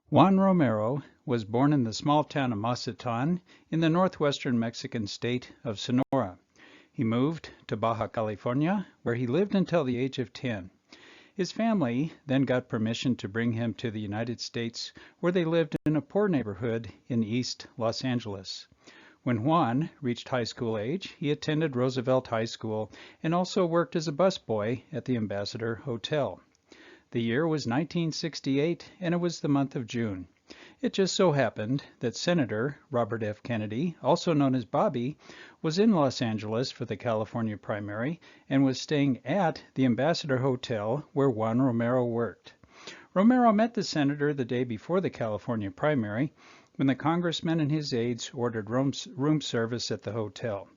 Juan Romero was born in the small town of Mazatlan in the northwestern Mexican state of Sonora. He moved to Baja California, where he lived until the age of 10. His family then got permission to bring him to the United States, where they lived in a poor neighborhood in East Los Angeles. When Juan reached high school age, he attended Roosevelt High School and also worked as a busboy at the Ambassador Hotel. The year was 1968, and it was the month of June. It just so happened that Senator Robert F. Kennedy, also known as Bobby, was in Los Angeles for the California primary and was staying at the Ambassador Hotel where Juan Romero worked. Romero met the senator the day before the California primary when the congressman and his aides ordered room service at the hotel.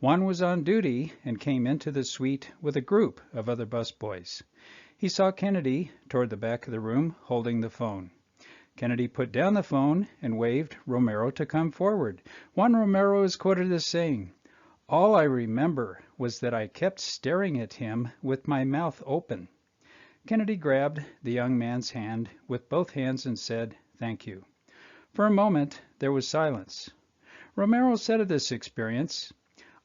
Juan was on duty and came into the suite with a group of other busboys. He saw Kennedy toward the back of the room holding the phone. Kennedy put down the phone and waved Romero to come forward. Juan Romero is quoted as saying, "All I remember was that I kept staring at him with my mouth open." Kennedy grabbed the young man's hand with both hands and said, "Thank you." For a moment, there was silence. Romero said of this experience,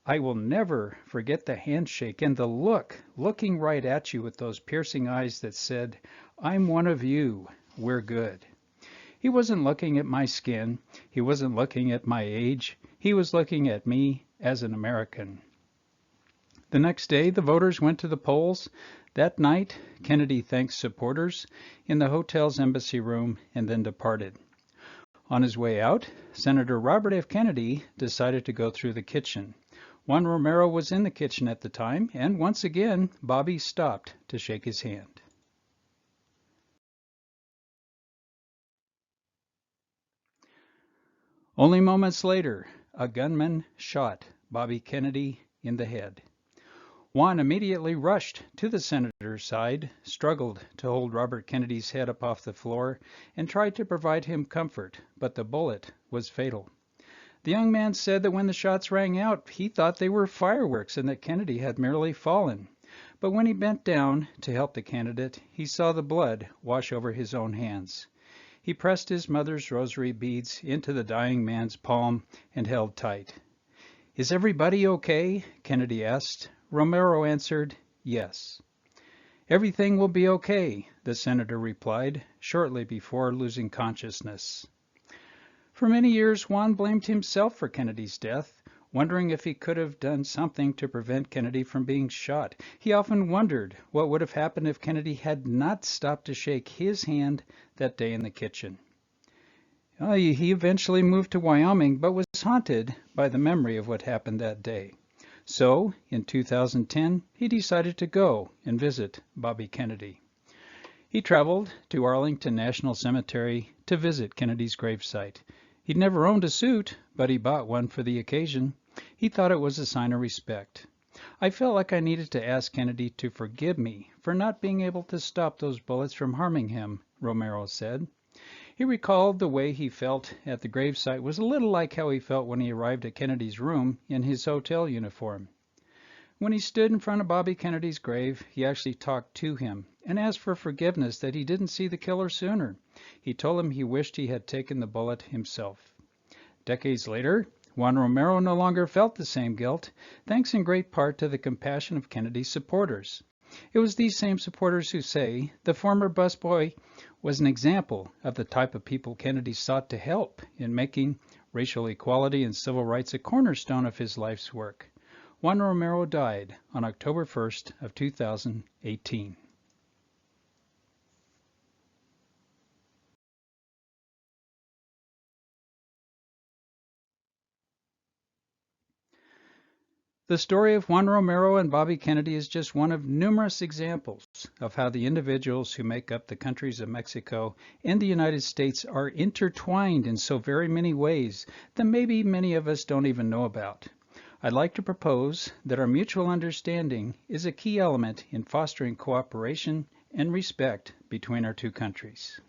"I will never forget the handshake and the looking right at you with those piercing eyes that said, 'I'm one of you, we're good.' He wasn't looking at my skin, he wasn't looking at my age, he was looking at me as an American." The next day, the voters went to the polls. That night, Kennedy thanked supporters in the hotel's embassy room and then departed. On his way out, Senator Robert F. Kennedy decided to go through the kitchen. Juan Romero was in the kitchen at the time, and once again, Bobby stopped to shake his hand. Only moments later, a gunman shot Bobby Kennedy in the head. Juan immediately rushed to the senator's side, struggled to hold Robert Kennedy's head up off the floor, and tried to provide him comfort, but the bullet was fatal. The young man said that when the shots rang out, he thought they were fireworks and that Kennedy had merely fallen. But when he bent down to help the candidate, he saw the blood wash over his own hands. He pressed his mother's rosary beads into the dying man's palm and held tight. "Is everybody okay?" Kennedy asked. Romero answered, "Yes." "Everything will be okay," the senator replied, shortly before losing consciousness. For many years, Juan blamed himself for Kennedy's death, wondering if he could have done something to prevent Kennedy from being shot. He often wondered what would have happened if Kennedy had not stopped to shake his hand that day in the kitchen. He eventually moved to Wyoming, but was haunted by the memory of what happened that day. So, in 2010, he decided to go and visit Bobby Kennedy. He traveled to Arlington National Cemetery to visit Kennedy's gravesite. He'd never owned a suit, but he bought one for the occasion. He thought it was a sign of respect. "I felt like I needed to ask Kennedy to forgive me for not being able to stop those bullets from harming him," Romero said. He recalled the way he felt at the gravesite was a little like how he felt when he arrived at Kennedy's room in his hotel uniform. When he stood in front of Bobby Kennedy's grave, he actually talked to him and asked for forgiveness that he didn't see the killer sooner. He told him he wished he had taken the bullet himself. Decades later, Juan Romero no longer felt the same guilt, thanks in great part to the compassion of Kennedy's supporters. It was these same supporters who say the former busboy was an example of the type of people Kennedy sought to help in making racial equality and civil rights a cornerstone of his life's work. Juan Romero died on October 1st of 2018. The story of Juan Romero and Bobby Kennedy is just one of numerous examples of how the individuals who make up the countries of Mexico and the United States are intertwined in so very many ways that maybe many of us don't even know about. I'd like to propose that our mutual understanding is a key element in fostering cooperation and respect between our two countries.